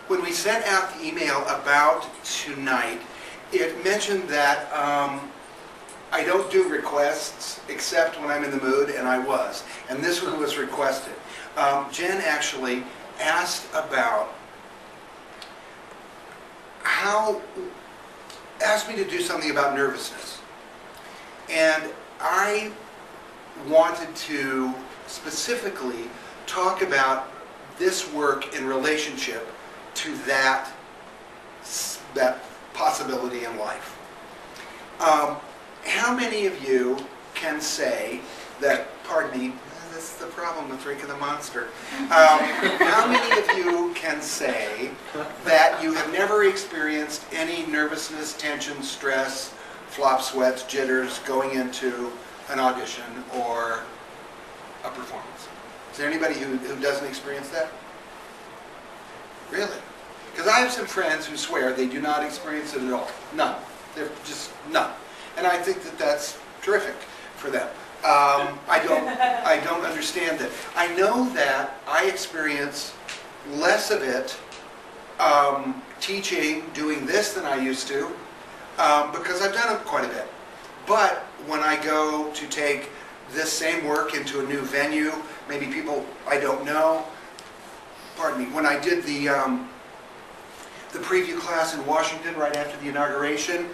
When we sent out the email about tonight, it mentioned that I don't do requests except when I'm in the mood, and I was. And this one was requested. Jen actually asked about asked me to do something about nervousness. And I wanted to specifically talk about this work in relationship to that possibility in life. How many of you can say that, pardon me, this is the problem with drinking the Monster. How many of you can say that you have never experienced any nervousness, tension, stress, flop sweats, jitters going into an audition or a performance? Is there anybody who doesn't experience that? Really? Because I have some friends who swear they do not experience it at all. None. They're just none. And I think that that's terrific for them. I don't understand it. I know that I experience less of it teaching, doing this than I used to, because I've done it quite a bit. But when I go to take this same work into a new venue, maybe people I don't know, pardon me, when I did the preview class in Washington right after the inauguration,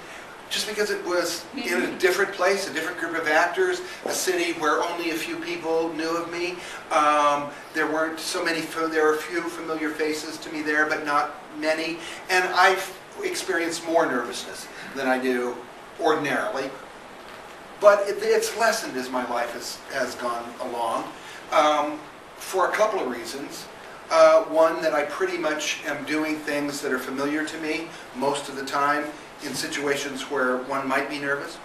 just because it was in a different place, a different group of actors, a city where only a few people knew of me. There weren't so many, there were a few familiar faces to me there, but not many. And I've experienced more nervousness than I do ordinarily. But it's lessened as my life has gone along, for a couple of reasons. One, that I pretty much am doing things that are familiar to me most of the time in situations where one might be nervous.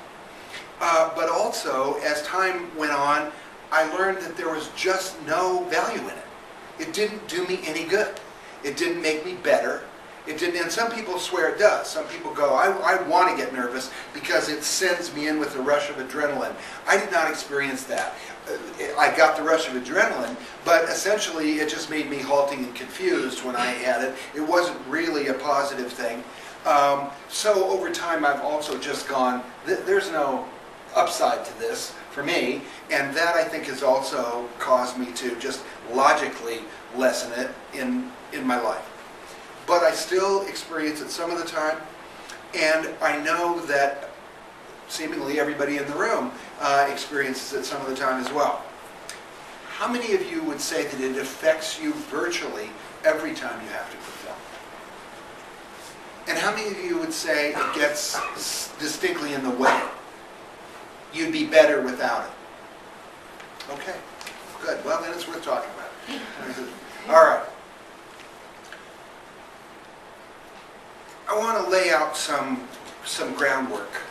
But also, as time went on, I learned that there was just no value in it. It didn't do me any good. It didn't make me better. It didn't, and some people swear it does. Some people go, I want to get nervous because it sends me in with a rush of adrenaline. I did not experience that. I got the rush of adrenaline, but essentially it just made me halting and confused when I had it. It wasn't really a positive thing. So over time I've also just gone, there's no upside to this for me, and that I think has also caused me to just logically lessen it in my life. But I still experience it some of the time, and I know that seemingly everybody in the room experiences it some of the time as well. How many of you would say that it affects you virtually every time you have to perform? And how many of you would say it gets distinctly in the way? You'd be better without it. Okay, good. Well, then it's worth talking about. All right. I want to lay out some groundwork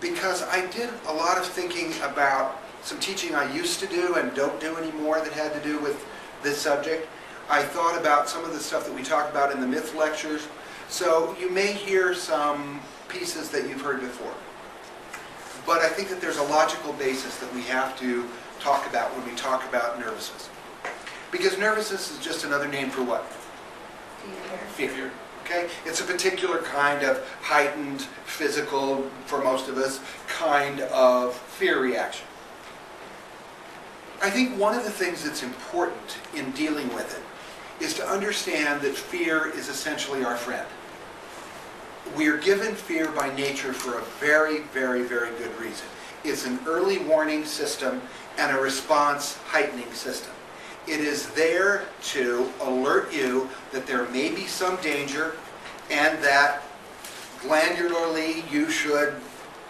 because I did a lot of thinking about some teaching I used to do and don't do anymore that had to do with this subject. I thought about some of the stuff that we talked about in the myth lectures. So you may hear some pieces that you've heard before. But I think that there's a logical basis that we have to talk about when we talk about nervousness. Because nervousness is just another name for what? Fear. Okay? It's a particular kind of heightened, physical, for most of us, kind of fear reaction. I think one of the things that's important in dealing with it is to understand that fear is essentially our friend. We are given fear by nature for a very, very, very good reason. It's an early warning system and a response heightening system. It is there to alert you that there may be some danger and that glandularly you should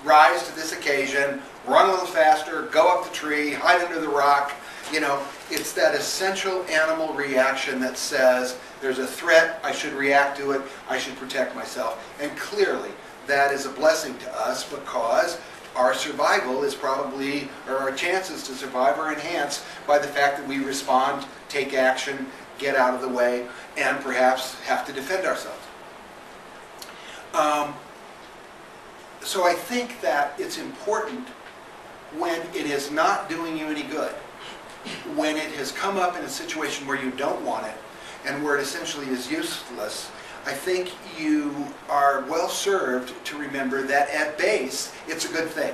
rise to this occasion, run a little faster, go up the tree, hide under the rock. You know, it's that essential animal reaction that says there's a threat, I should react to it, I should protect myself. And clearly that is a blessing to us because our survival is probably, or our chances to survive are enhanced by the fact that we respond, take action, get out of the way, and perhaps have to defend ourselves. So I think that it's important when it is not doing you any good, when it has come up in a situation where you don't want it, and where it essentially is useless, I think you are well served to remember that at base, it's a good thing.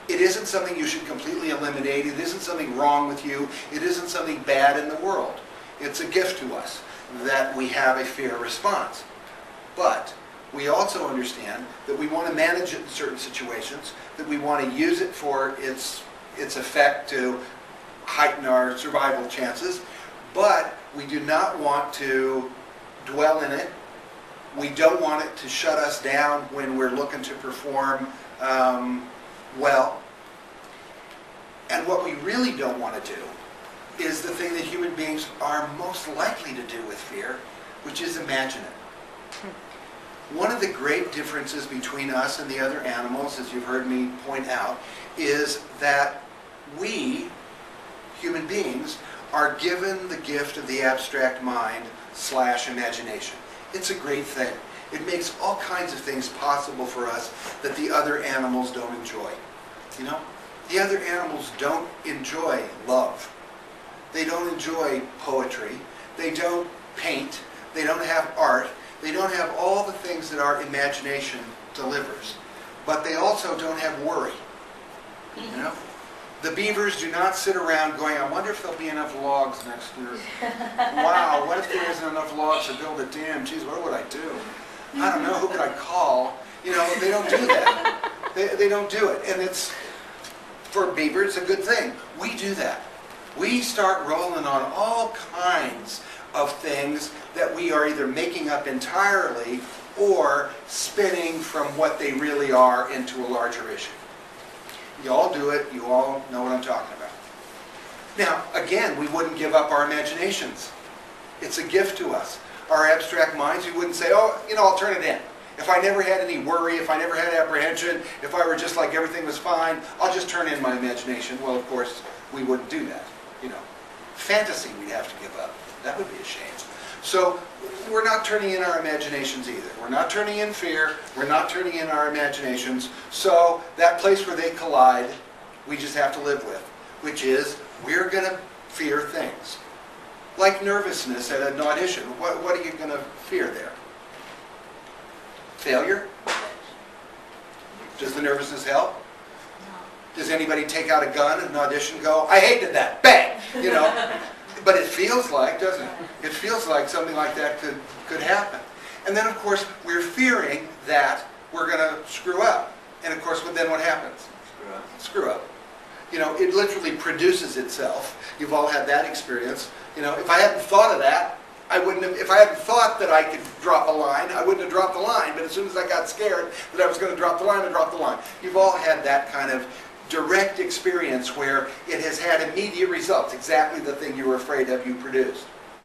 It isn't something you should completely eliminate. It isn't something wrong with you. It isn't something bad in the world. It's a gift to us that we have a fear response. But we also understand that we want to manage it in certain situations, that we want to use it for its effect to heighten our survival chances, but we do not want to dwell in it. We don't want it to shut us down when we're looking to perform well. And what we really don't want to do is the thing that human beings are most likely to do with fear, which is imagine it. One of the great differences between us and the other animals, as you've heard me point out, is that we, human beings, are given the gift of the abstract mind / imagination. It's a great thing. It makes all kinds of things possible for us that the other animals don't enjoy. You know, the other animals don't enjoy love. They don't enjoy poetry. They don't paint. They don't have art. They don't have all the things that our imagination delivers. But they also don't have worry. You know? The beavers do not sit around going, I wonder if there'll be enough logs next year. Wow, what if there isn't enough logs to build a dam? Geez, what would I do? I don't know, who could I call? You know, they don't do that. They don't do it. And it's, for beavers, a good thing. We do that. We start rolling on all kinds of things that we are either making up entirely or spinning from what they really are into a larger issue. You all do it. You all know what I'm talking about. Now, again, we wouldn't give up our imaginations. It's a gift to us. Our abstract minds, we wouldn't say, oh, you know, I'll turn it in. If I never had any worry, if I never had apprehension, if I were just like everything was fine, I'll just turn in my imagination. Well, of course, we wouldn't do that. You know, fantasy we'd have to give up. That would be a shame. So we're not turning in our imaginations either. We're not turning in fear. We're not turning in our imaginations. So that place where they collide, we just have to live with, which is we're going to fear things. Like nervousness at an audition. What are you going to fear there? Failure? Does the nervousness help? Does anybody take out a gun at an audition and go, I hated that, bang! You know? But it feels like, doesn't it? It feels like something like that could happen. And then, of course, we're fearing that we're going to screw up. And, of course, then what happens? Screw up. You know, it literally produces itself. You've all had that experience. You know, if I hadn't thought of that, I wouldn't have, if I hadn't thought that I could drop a line, I wouldn't have dropped the line. But as soon as I got scared that I was going to drop the line, I dropped the line. You've all had that kind of direct experience where it has had immediate results. Exactly the thing you were afraid of, you produced.